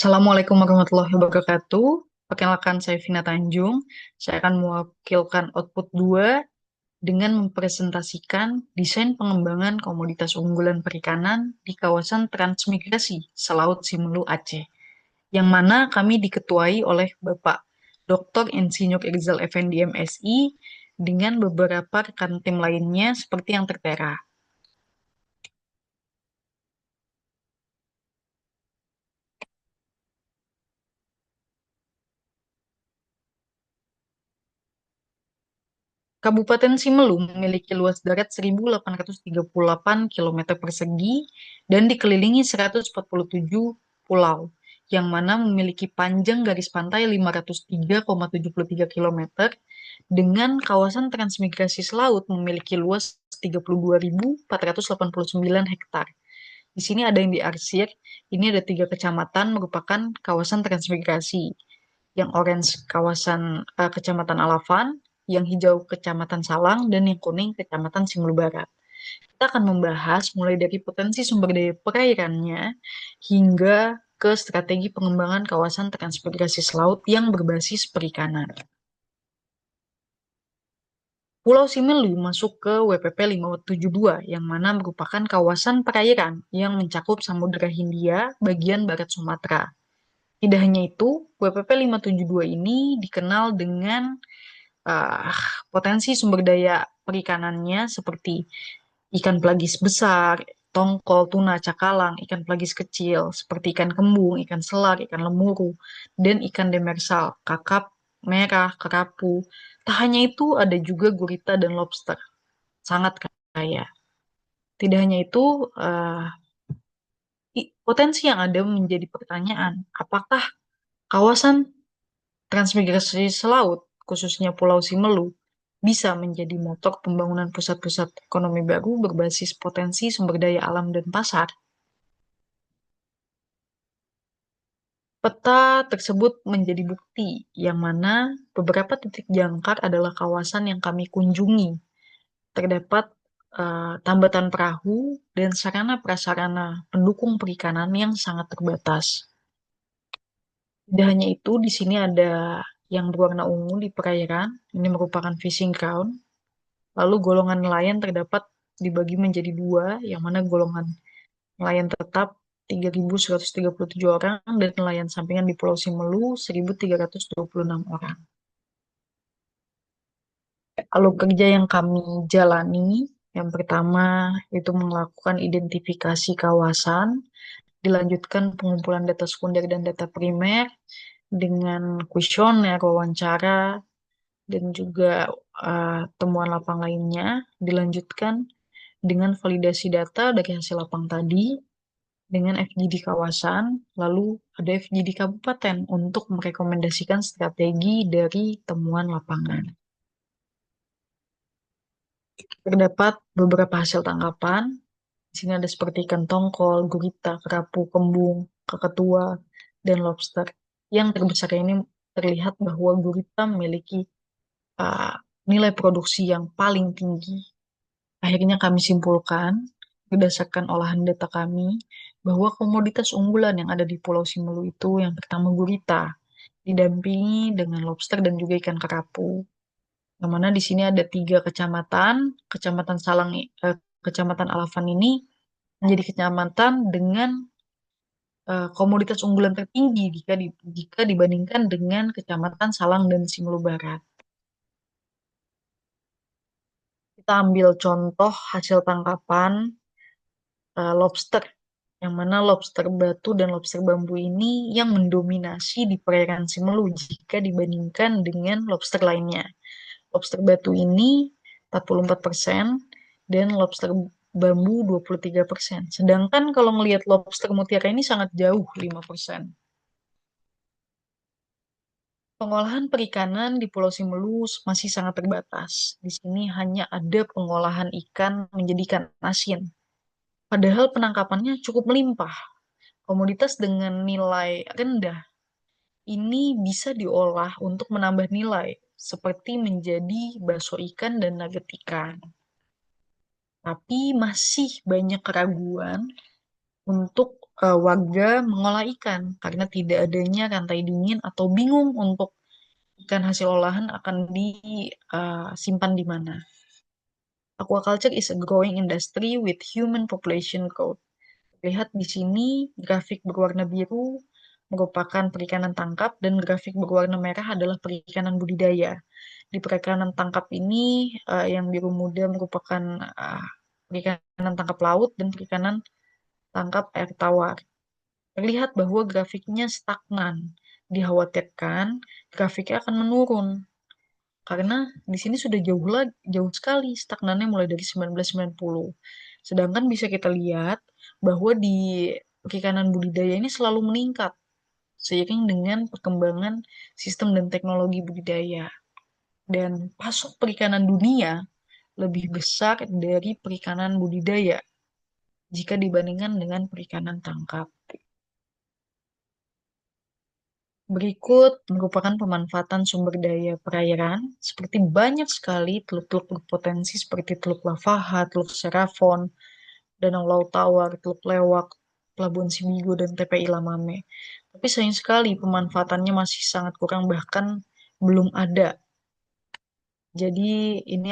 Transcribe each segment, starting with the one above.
Assalamualaikum warahmatullahi wabarakatuh. Perkenalkan saya Vina Tanjung. Saya akan mewakilkan output 2 dengan mempresentasikan desain pengembangan komoditas unggulan perikanan di kawasan transmigrasi Selaut Simelu Aceh, yang mana kami diketuai oleh Bapak Dr. Insinyur Irzal Effendi MSI dengan beberapa rekan tim lainnya seperti yang tertera. Kabupaten Simelu memiliki luas darat 1.838 km persegi dan dikelilingi 147 pulau, yang mana memiliki panjang garis pantai 503,73 km dengan kawasan transmigrasi selaut memiliki luas 32.489 hektar. Di sini ada yang diarsir, ini ada tiga kecamatan merupakan kawasan transmigrasi. Yang orange Kecamatan Alafan, yang hijau Kecamatan Salang, dan yang kuning Kecamatan Simelu Barat. Kita akan membahas mulai dari potensi sumber daya perairannya hingga ke strategi pengembangan kawasan transmigrasi selaut yang berbasis perikanan. Pulau Simelu masuk ke WPP 572, yang mana merupakan kawasan perairan yang mencakup Samudra Hindia bagian barat Sumatera. Tidak hanya itu, WPP 572 ini dikenal dengan uh, potensi sumber daya perikanannya seperti ikan pelagis besar, tongkol, tuna, cakalang, ikan pelagis kecil seperti ikan kembung, ikan selar, ikan lemuru, dan ikan demersal, kakap merah, kerapu. Tak hanya itu, ada juga gurita dan lobster. Sangat kaya. Tidak hanya itu, potensi yang ada menjadi pertanyaan, apakah kawasan transmigrasi selaut, khususnya Pulau Simelu, bisa menjadi motor pembangunan pusat-pusat ekonomi baru berbasis potensi sumber daya alam dan pasar? Peta tersebut menjadi bukti yang mana beberapa titik jangkar adalah kawasan yang kami kunjungi. Terdapat tambatan perahu dan sarana prasarana pendukung perikanan yang sangat terbatas. Tidak hanya itu, di sini ada yang berwarna ungu di perairan. Ini merupakan fishing ground. Lalu golongan nelayan terdapat dibagi menjadi dua, yang mana golongan nelayan tetap 3.137 orang dan nelayan sampingan di Pulau Simelu 1.326 orang. Lalu kerja yang kami jalani, yang pertama itu melakukan identifikasi kawasan, dilanjutkan pengumpulan data sekunder dan data primer dengan kuesioner, wawancara, dan juga temuan lapang lainnya, dilanjutkan dengan validasi data dari hasil lapang tadi, dengan FGD kawasan, lalu ada FGD kabupaten untuk merekomendasikan strategi dari temuan lapangan. Terdapat beberapa hasil tangkapan. Di sini ada seperti ikan tongkol, gurita, kerapu, kembung, kakatua, dan lobster. Yang terbesar ini terlihat bahwa gurita memiliki uh, nilai produksi yang paling tinggi. Akhirnya kami simpulkan berdasarkan olahan data kami bahwa komoditas unggulan yang ada di Pulau Simelu itu yang pertama gurita, didampingi dengan lobster dan juga ikan kerapu. Yang mana di sini ada tiga kecamatan, Kecamatan Alafan ini menjadi kecamatan dengan komoditas unggulan tertinggi jika dibandingkan dengan Kecamatan Salang dan Simelu Barat. Kita ambil contoh hasil tangkapan lobster, yang mana lobster batu dan lobster bambu ini yang mendominasi di perairan Simelu jika dibandingkan dengan lobster lainnya. Lobster batu ini 44% dan lobster bambu 23%. Sedangkan kalau melihat lobster mutiara ini sangat jauh 5%. Pengolahan perikanan di Pulau Simelu masih sangat terbatas. Di sini hanya ada pengolahan ikan menjadi ikan asin. Padahal penangkapannya cukup melimpah. Komoditas dengan nilai rendah ini bisa diolah untuk menambah nilai, seperti menjadi bakso ikan dan nugget ikan. Tapi masih banyak keraguan untuk warga mengolah ikan karena tidak adanya rantai dingin atau bingung untuk ikan hasil olahan akan disimpan di mana. Aquaculture is a growing industry with human population growth. Lihat di sini grafik berwarna biru merupakan perikanan tangkap dan grafik berwarna merah adalah perikanan budidaya. Di perikanan tangkap ini yang biru muda merupakan perikanan tangkap laut dan perikanan tangkap air tawar. Terlihat bahwa grafiknya stagnan. Dikhawatirkan grafiknya akan menurun karena di sini sudah jauh sekali stagnannya mulai dari 1990. Sedangkan bisa kita lihat bahwa di perikanan budidaya ini selalu meningkat seiring dengan perkembangan sistem dan teknologi budidaya. Dan pasok perikanan dunia lebih besar dari perikanan budidaya jika dibandingkan dengan perikanan tangkap. Berikut merupakan pemanfaatan sumber daya perairan, seperti banyak sekali teluk-teluk berpotensi seperti Teluk Lavaha, Teluk Serafon, Danau Laut Tawar, Teluk Lewak, Pelabuhan Sibigo, dan TPI Lamame. Tapi sayang sekali pemanfaatannya masih sangat kurang, bahkan belum ada. Jadi ini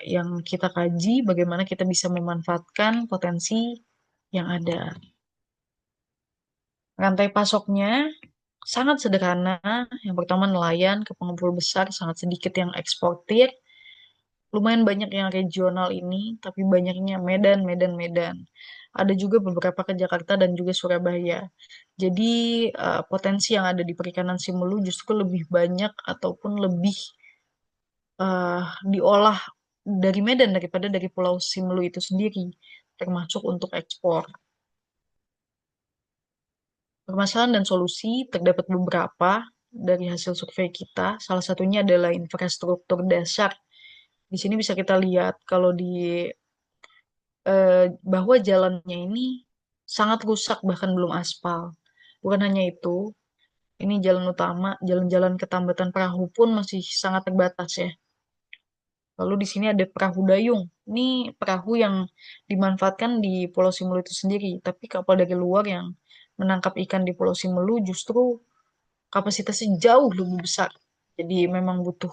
yang kita kaji, bagaimana kita bisa memanfaatkan potensi yang ada. Rantai pasoknya sangat sederhana. Yang pertama nelayan ke pengepul besar, sangat sedikit yang eksportir. Lumayan banyak yang regional ini, tapi banyaknya Medan, Medan, Medan. Ada juga beberapa ke Jakarta dan juga Surabaya. Jadi potensi yang ada di perikanan Simelu justru lebih banyak ataupun lebih eh, diolah dari Medan daripada dari Pulau Simelu itu sendiri, termasuk untuk ekspor. Permasalahan dan solusi terdapat beberapa dari hasil survei kita. Salah satunya adalah infrastruktur dasar. Di sini bisa kita lihat kalau bahwa jalannya ini sangat rusak bahkan belum aspal. Bukan hanya itu, ini jalan utama, jalan-jalan ke Tambatan Perahu pun masih sangat terbatas ya. Lalu di sini ada perahu dayung. Ini perahu yang dimanfaatkan di Pulau Simelu itu sendiri, tapi kapal dari luar yang menangkap ikan di Pulau Simelu justru kapasitasnya jauh lebih besar. Jadi memang butuh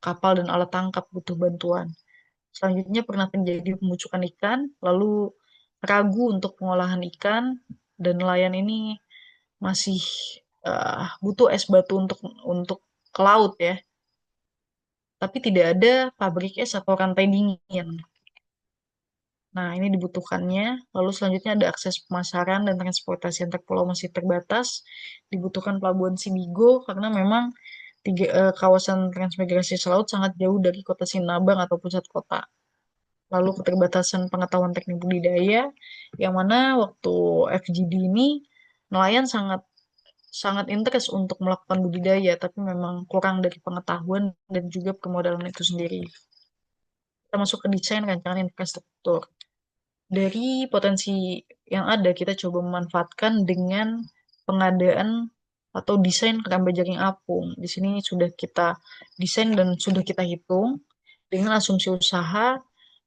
kapal dan alat tangkap, butuh bantuan. Selanjutnya pernah terjadi pembucukan ikan, lalu ragu untuk pengolahan ikan, dan nelayan ini masih butuh es batu untuk ke laut ya. Tapi tidak ada pabrik es atau rantai dingin. Nah, ini dibutuhkannya. Lalu selanjutnya ada akses pemasaran dan transportasi antar pulau masih terbatas. Dibutuhkan pelabuhan Sibigo karena memang kawasan transmigrasi selaut sangat jauh dari kota Sinabang atau pusat kota. Lalu keterbatasan pengetahuan teknik budidaya, yang mana waktu FGD ini nelayan sangat sangat interest untuk melakukan budidaya, tapi memang kurang dari pengetahuan dan juga permodalan itu sendiri. Kita masuk ke desain rancangan infrastruktur. Dari potensi yang ada, kita coba memanfaatkan dengan pengadaan atau desain keramba jaring apung. Di sini sudah kita desain dan sudah kita hitung dengan asumsi usaha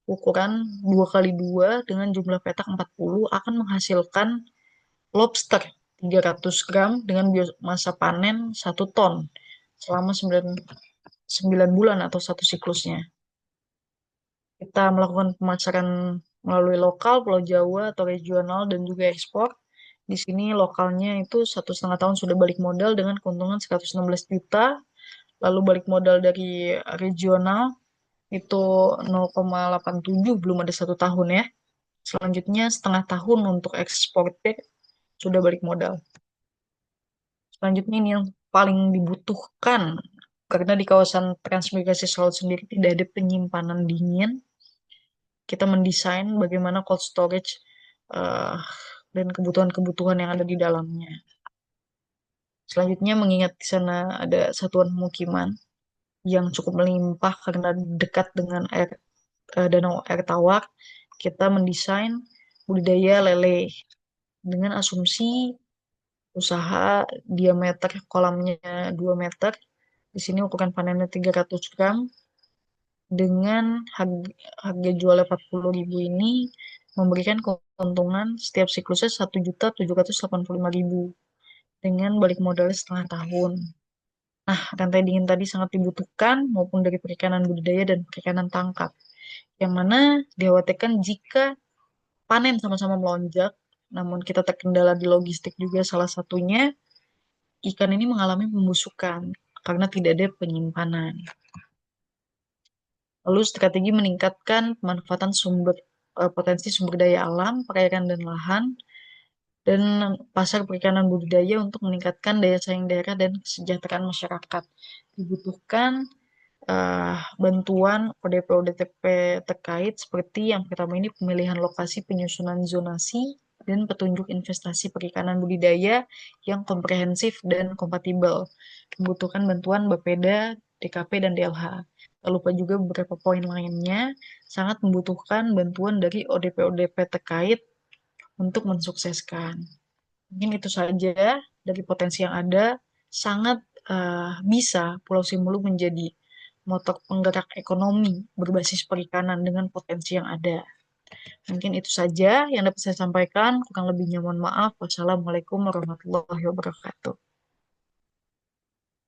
ukuran 2 kali 2 dengan jumlah petak 40 akan menghasilkan lobster 300 gram dengan biomasa panen 1 ton selama 9 bulan atau satu siklusnya. Kita melakukan pemasaran melalui lokal, Pulau Jawa atau regional dan juga ekspor. Di sini lokalnya itu 1,5 tahun sudah balik modal dengan keuntungan 116 juta. Lalu balik modal dari regional itu 0,87, belum ada 1 tahun ya. Selanjutnya 1/2 tahun untuk eksportir sudah balik modal. Selanjutnya ini yang paling dibutuhkan karena di kawasan transmigrasi laut sendiri tidak ada penyimpanan dingin. Kita mendesain bagaimana cold storage eh, dan kebutuhan-kebutuhan yang ada di dalamnya. Selanjutnya mengingat di sana ada satuan pemukiman yang cukup melimpah karena dekat dengan danau air tawar, kita mendesain budidaya lele dengan asumsi usaha diameter kolamnya 2 meter. Di sini ukuran panennya 300 gram dengan harga jualnya 40.000 ini memberikan keuntungan setiap siklusnya 1.785.000 dengan balik modalnya setengah tahun. Nah, rantai dingin tadi sangat dibutuhkan maupun dari perikanan budidaya dan perikanan tangkap, yang mana dikhawatirkan jika panen sama-sama melonjak, namun kita terkendala di logistik juga salah satunya, ikan ini mengalami pembusukan karena tidak ada penyimpanan. Lalu strategi meningkatkan pemanfaatan potensi sumber daya alam, perairan dan lahan, dan pasar perikanan budidaya untuk meningkatkan daya saing daerah dan kesejahteraan masyarakat. Dibutuhkan bantuan ODP-ODP terkait seperti yang pertama ini pemilihan lokasi penyusunan zonasi dan petunjuk investasi perikanan budidaya yang komprehensif dan kompatibel. Membutuhkan bantuan Bapeda, DKP, dan DLH. Tak lupa juga beberapa poin lainnya sangat membutuhkan bantuan dari ODP-ODP terkait untuk mensukseskan. Mungkin itu saja dari potensi yang ada, sangat bisa Pulau Simulu menjadi motor penggerak ekonomi berbasis perikanan dengan potensi yang ada. Mungkin itu saja yang dapat saya sampaikan. Kurang lebihnya mohon maaf. Wassalamualaikum warahmatullahi wabarakatuh.